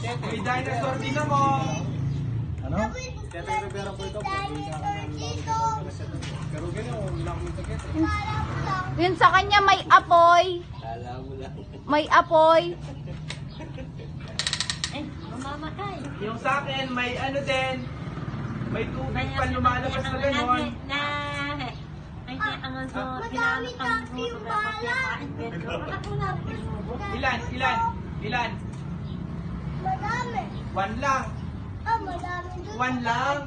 May dinosaur din ako. Ano? Pero ganyan, wala akong sakit. Yun sa kanya may apoy. May apoy. Ay, mamamatay. Yung sa akin, may ano din. May tubig pa lumalabas na gano'n. Ilan? Madami. One lang. Madami doon. One lang.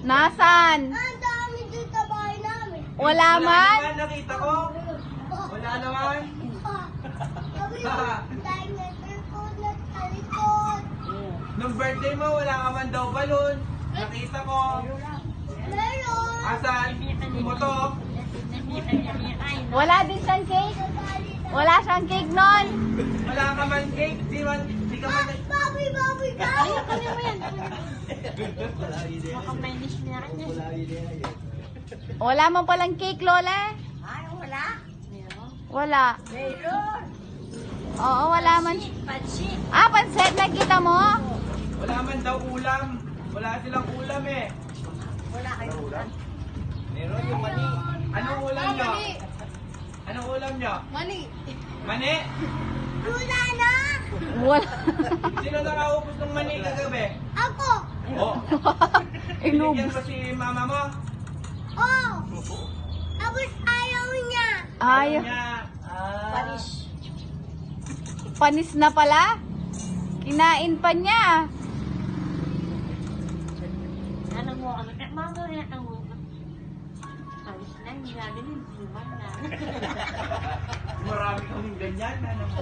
Nasan? Ang dami doon sa bahay namin. Wala man? naman, nakita ko. Wala naman. Sabi mo, tayo na cellphone na sa likod. Nung birthday mo, wala ka man daw balon. Nakita ko. Meron. Asan? Tumutok. Wala din siyang cake? Wala siyang cake nun? Wala ka man cake. Di ka man... Baboy ka. Ay, kanya mo yan. Mukhang may niche na rin yan. Wala man palang cake, Lola? Ay, wala. Meron. Wala. Meron. Oo, wala man. Pansit. Ah, pansit, nakita mo? Wala man daw ulam. Wala silang ulam eh. Wala kayo ulam. Meron yung mani. Anong ulam nyo? Anong ulam nyo? Mani. Mani? Wala na. Wala. Sino nakaupos ng mani kagabi? Ako. Oh. Inubos. Binigyan ba si mama mo? Oh. Tapos ayaw niya. Ayaw. Niya. Panis. Panis na pala? Kinain pa niya. Ano mo, ano ka? Mga yan ang mo. Panis na, hindi na ganun. Human na. Marami kaming ganyan. Ano mo?